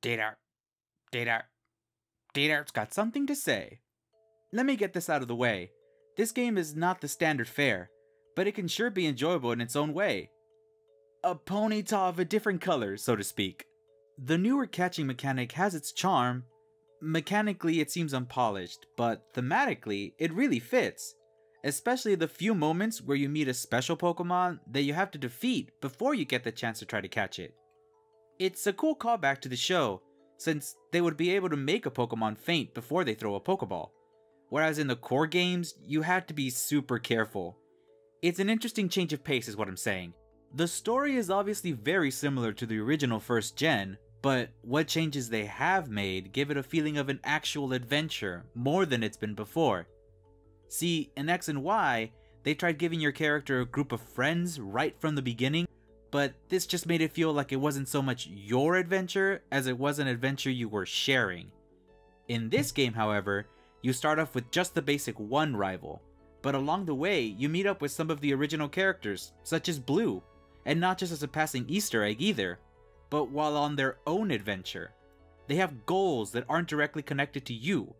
Ditter, Ditter, Ditter's got something to say. Let me get this out of the way. This game is not the standard fare, but it can sure be enjoyable in its own way. A ponyta of a different color, so to speak. The newer catching mechanic has its charm. Mechanically, it seems unpolished, but thematically, it really fits. Especially the few moments where you meet a special Pokemon that you have to defeat before you get the chance to try to catch it. It's a cool callback to the show, since they would be able to make a Pokemon faint before they throw a Pokeball. Whereas in the core games, you had to be super careful. It's an interesting change of pace is what I'm saying. The story is obviously very similar to the original first gen, but what changes they have made give it a feeling of an actual adventure more than it's been before. See, in X and Y, they tried giving your character a group of friends right from the beginning, but this just made it feel like it wasn't so much your adventure as it was an adventure you were sharing. In this game, however, you start off with just the basic one rival, but along the way, you meet up with some of the original characters, such as Blue, and not just as a passing Easter egg either, but while on their own adventure. They have goals that aren't directly connected to you.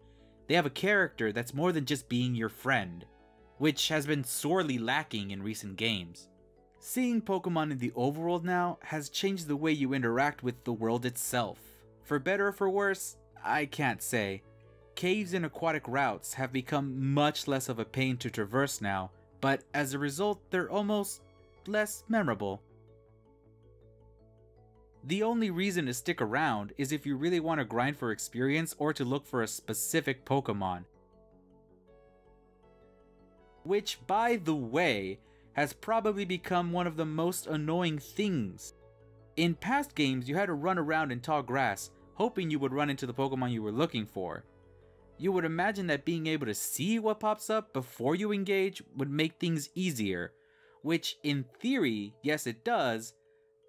They have a character that's more than just being your friend, which has been sorely lacking in recent games. Seeing Pokemon in the overworld now has changed the way you interact with the world itself. For better or for worse, I can't say. Caves and aquatic routes have become much less of a pain to traverse now, but as a result, they're almost less memorable. The only reason to stick around is if you really want to grind for experience or to look for a specific Pokemon. Which, by the way, has probably become one of the most annoying things. In past games, you had to run around in tall grass, hoping you would run into the Pokemon you were looking for. You would imagine that being able to see what pops up before you engage would make things easier, which in theory, yes it does,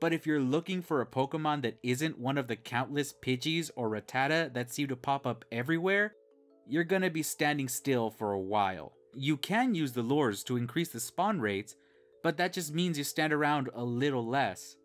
but if you're looking for a Pokemon that isn't one of the countless Pidgeys or Rattata that seem to pop up everywhere, you're gonna be standing still for a while. You can use the lures to increase the spawn rates, but that just means you stand around a little less.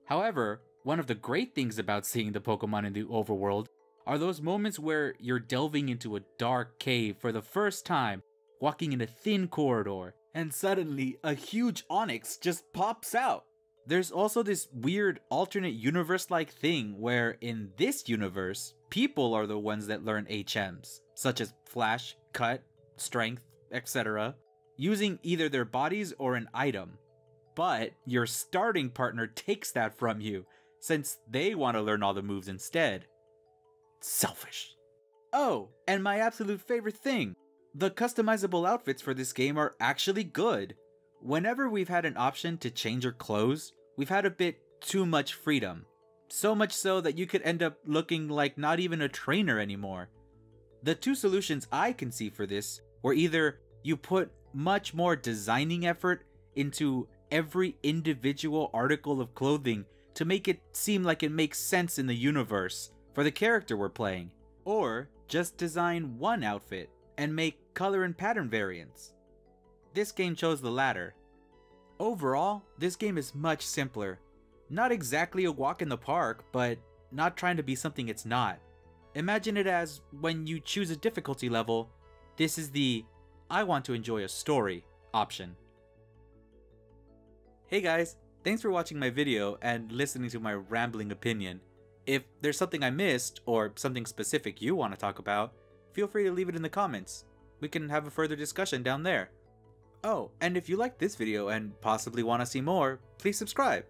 However, one of the great things about seeing the Pokemon in the overworld are those moments where you're delving into a dark cave for the first time, walking in a thin corridor, and suddenly a huge Onix just pops out. There's also this weird alternate universe-like thing where in this universe, people are the ones that learn HMs, such as Flash, Cut, Strength, etc., using either their bodies or an item. But your starting partner takes that from you, since they want to learn all the moves instead. Selfish. Oh, and my absolute favorite thing, the customizable outfits for this game are actually good. Whenever we've had an option to change your clothes, we've had a bit too much freedom. So much so that you could end up looking like not even a trainer anymore. The two solutions I can see for this were either you put much more designing effort into every individual article of clothing to make it seem like it makes sense in the universe for the character we're playing, or just design one outfit and make color and pattern variants. This game chose the latter. Overall, this game is much simpler. Not exactly a walk in the park, but not trying to be something it's not. Imagine it as when you choose a difficulty level, this is the I want to enjoy a story option. Hey guys, thanks for watching my video and listening to my rambling opinion. If there's something I missed or something specific you want to talk about, feel free to leave it in the comments. We can have a further discussion down there. Oh, and if you liked this video and possibly want to see more, please subscribe.